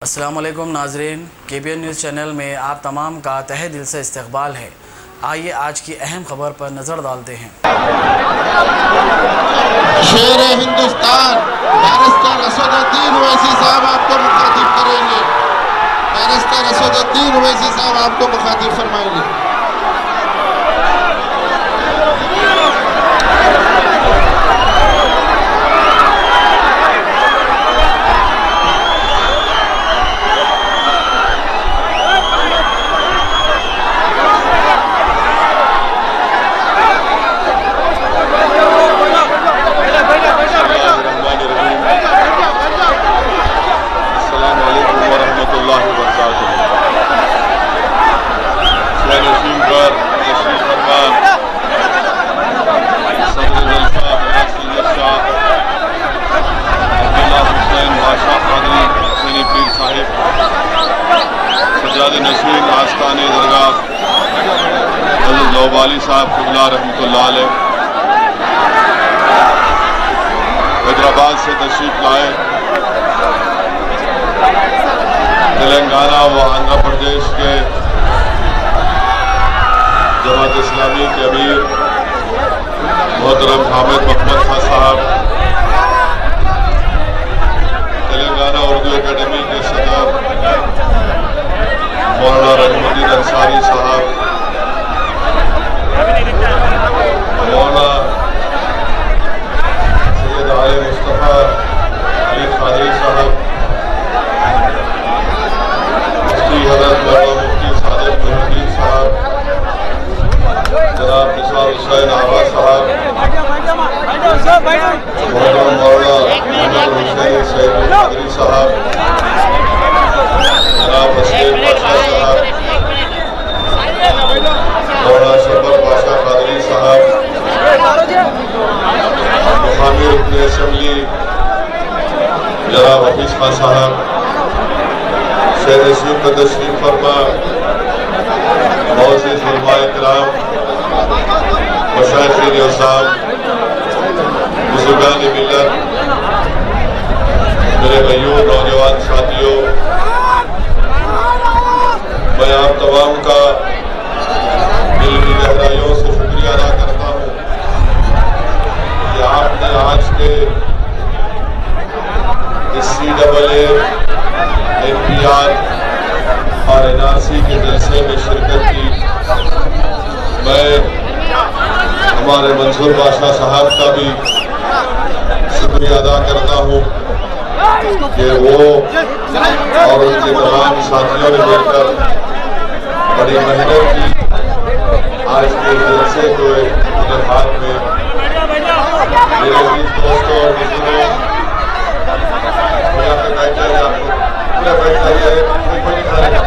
अस्सलामुअलैकुम नाजरीन, KBN news channel में आप तमाम का तहे दिल से इस्तकबाल है। आइए आज की अहम खबर पर नज़र डालते हैं। शेर हिंदुस्तान बैरिस्टर असदुद्दीन ओवैसी साहब आपको मुखातिब करेंगे। बैरिस्टर असदुद्दीन ओवैसी साहब आपको मुखातिब फरमाएंगे। नशीन आस्ताने दरगाह लोबाली साहब कुल्ला रहमतुल्लाह अलैह हैदराबाद से तशरीफ लाए। तेलंगाना व आंध्र प्रदेश के जमात इस्लामी के अमीर मोहतरम हामिद मोहम्मद खान साहब, तेलंगाना उर्दू एकेडमी के सदर मौलाना रहीमुद्दीन अंसारी साहब, मौलाना सैयद आले मुस्तफ़ा अली खादरी साहब, मुफ्ती हज़रत मौलाना मुफ्ती सादिक नूरुद्दीन साहब, जनाब निसार हुसैन आबा साहब, मौलाना मोहम्मद हुसैन सैयद खादरी साहब, जनाब हसीन बादशाह साहब, मौलाना शबर बादशाह खादरी साहब, मुकामी रुकन असम्बली जनाब हफीज खान साहब, शेर नशीन का तशरीफ फरमा, मोअज़्ज़िज़ उलमाए किराम, मशाइख़ साहब, बुज़ुर्गान मिल्लत, मेरे भाइयों नौजवान साथियों, मैं आप तमाम का दिल की गहराइयों से शुक्रिया अदा करता हूँ कि आपने आज के इस CAA, NPR और NRC के जलसे में शिरकत की। मैं हमारे मंसूर बादशाह साहब का भी शुक्रिया अदा करता हूँ कि वो और उनके तमाम साथियों ने मिलकर बड़ी मेहनत की आज के जलसे को हाथ में। मेरे दोस्तों और बुजुर्गों, बैठ जाइए, पूरा बैठ जाइए, कोई नहीं खा रहा।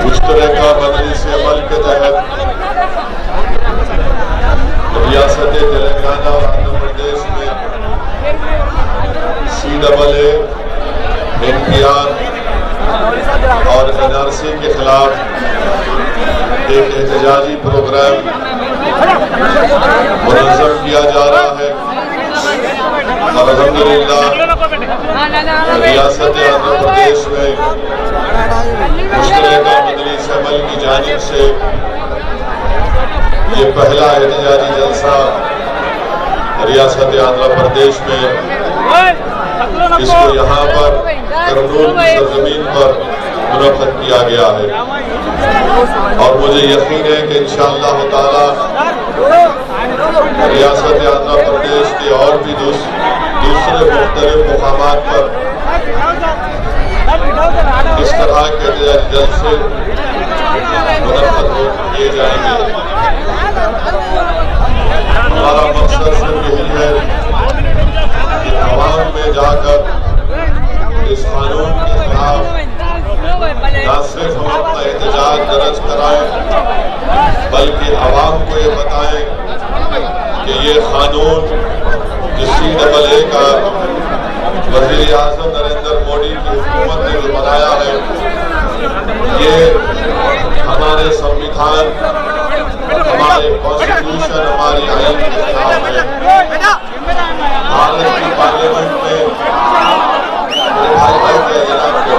मुश्तरका मजलिस अमल के तहत रियासत तेलंगाना और आंध्र प्रदेश में CAA, NPR और NRC के खिलाफ एक एहतजाजी प्रोग्राम मुनज़्ज़म किया जा रहा है। और अल्हम्दुलिल्लाह रियासत आंध्र प्रदेश में मुश्तरका मजलिस अमल की जानिब से ये पहला एहतजाजी जलसा रियासत आंध्र प्रदेश में, इसको यहाँ पर करनूल की सरजमीन पर मुनक़्क़द किया गया है। और मुझे यकीन है कि इंशाअल्लाह ताला रियासत आंध्र प्रदेश के और भी दूसरे मुख्तलिफ मुकामात पर इस तरह के जलसे मुनक़्क़द किए जाएंगे। हमारा मकसद सिर्फ यही है कि आवाम में जो CAA का वज़ीर आज़म नरेंद्र मोदी की हुकूमत ने जो बनाया है, ये हमारे संविधान, हमारे कॉन्स्टिट्यूशन, हमारी आईन के खिलाफ है। भारत की पार्लियामेंट में भाई के जनाब को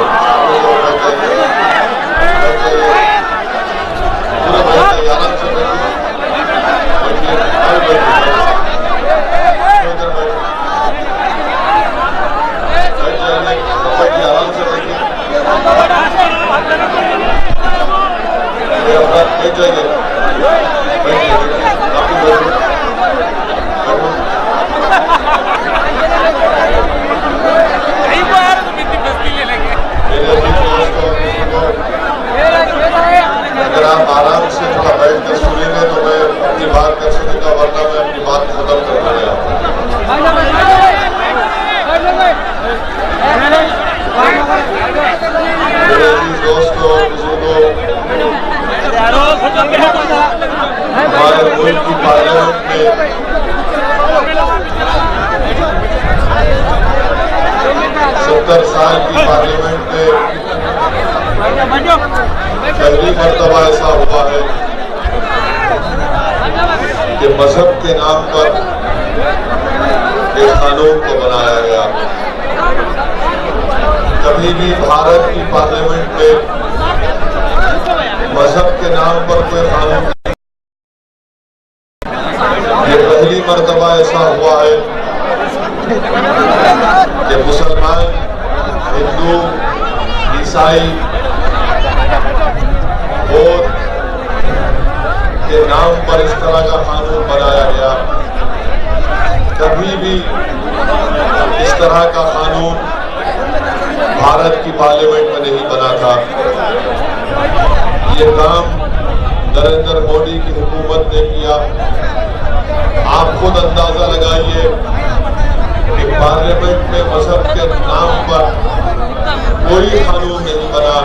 अगर आप आराम से थोड़ा बैठ कर सुनेंगे तो मैं अपनी बात कर सकूंगा, वरना मैं अपनी बात खत्म कर दूंगा। मेरे दोस्तों, बुजुर्गों, हमारे मुल्क की पार्लियामेंट में 70 साल की पार्लियामेंट में पहली मर्तबा ऐसा हुआ है कि मजहब के नाम पर एक कानून को बनाया गया। कभी भी भारत की पार्लियामेंट में मजहब के नाम पर कोई कानून, ये पहली मर्तबा ऐसा हुआ है कि मुसलमान, हिंदू, ईसाई और के नाम पर इस तरह का कानून बनाया गया। कभी भी इस तरह का कानून भारत की पार्लियामेंट में नहीं बना था। ये काम नरेंद्र मोदी की हुकूमत ने किया। आप खुद अंदाजा लगाइए कि पार्लियामेंट में मजहब के नाम पर कोई कानून नहीं बना।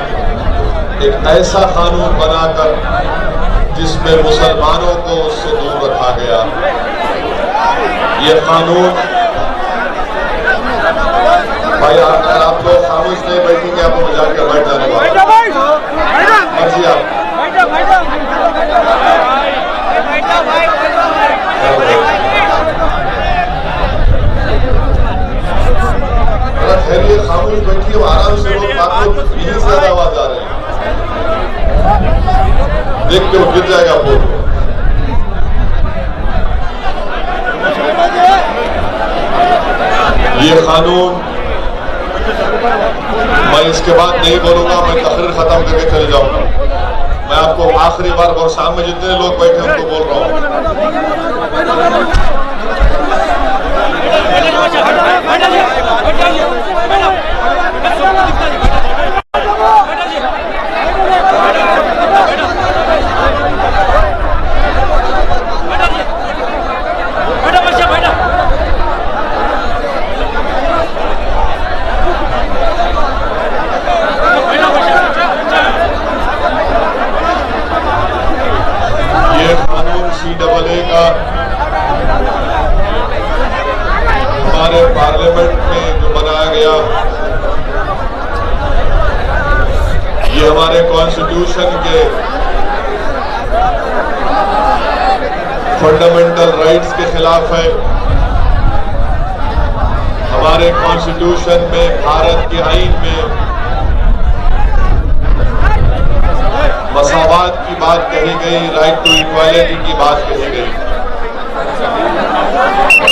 एक ऐसा कानून बनाकर जिसमें मुसलमानों को उससे दूर रखा गया। ये कानून, भाई अगर आप लोग खामोश नहीं बैठेंगे आपको मजाक कर बैठ जाने वाला। मर्जी आप ठहरिए, खामोश बैठिए, आराम से लोग आपको यहीं से आवाज आ रही है। देख के वो गिर जाएगा फोटो। ये कानून, मैं इसके बाद नहीं बोलूंगा, मैं तकरीर खत्म करके चले जाऊंगा। मैं आपको आखिरी बार और सामने जितने लोग बैठे हैं उनको बोल रहा हूं। CAA का हमारे पार्लियामेंट में जो बनाया गया, ये हमारे कॉन्स्टिट्यूशन के फंडामेंटल राइट्स के खिलाफ है। हमारे कॉन्स्टिट्यूशन में, भारत के आईन में मसावात की बात कही गई, राइट टू इक्वालिटी की बात कही गई।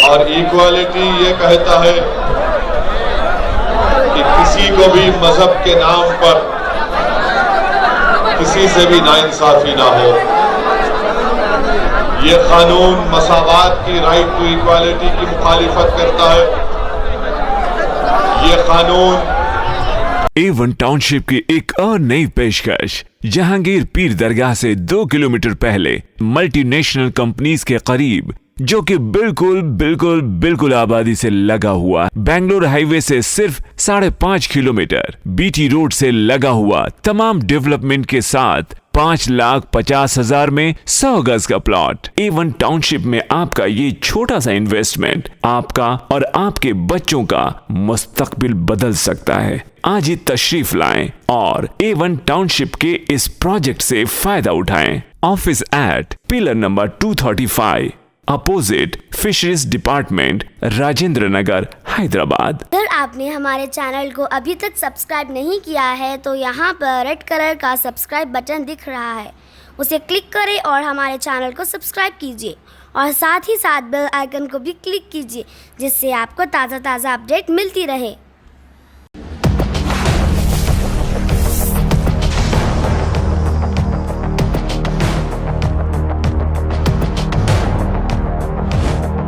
और इक्वालिटी ये कहता है कि किसी को भी मजहब के नाम पर किसी से भी नाइंसाफी ना हो। ये कानून मसावात की, राइट टू इक्वालिटी की मुखालिफत करता है। ये कानून A1 टाउनशिप की एक और नई पेशकश। जहांगीर पीर दरगाह से 2 किलोमीटर पहले मल्टीनेशनल कंपनीज के करीब, जो कि बिल्कुल आबादी से लगा हुआ, बेंगलोर हाईवे से सिर्फ 5.5 किलोमीटर, BT रोड से लगा हुआ, तमाम डेवलपमेंट के साथ 5,50,000 में 100 गज का प्लॉट। A1 टाउनशिप में आपका ये छोटा सा इन्वेस्टमेंट आपका और आपके बच्चों का मुस्तकबिल बदल सकता है। आज ही तशरीफ लाएं और A1 टाउनशिप के इस प्रोजेक्ट से फायदा उठाएं। Office at pillar number 235 opposite fisheries department, Rajendra Nagar, Hyderabad. अगर आपने हमारे चैनल को अभी तक सब्सक्राइब नहीं किया है तो यहाँ पर रेड कलर का सब्सक्राइब बटन दिख रहा है, उसे क्लिक करें और हमारे चैनल को सब्सक्राइब कीजिए और साथ ही साथ बेल आइकन को भी क्लिक कीजिए, जिससे आपको ताज़ा अपडेट मिलती रहे।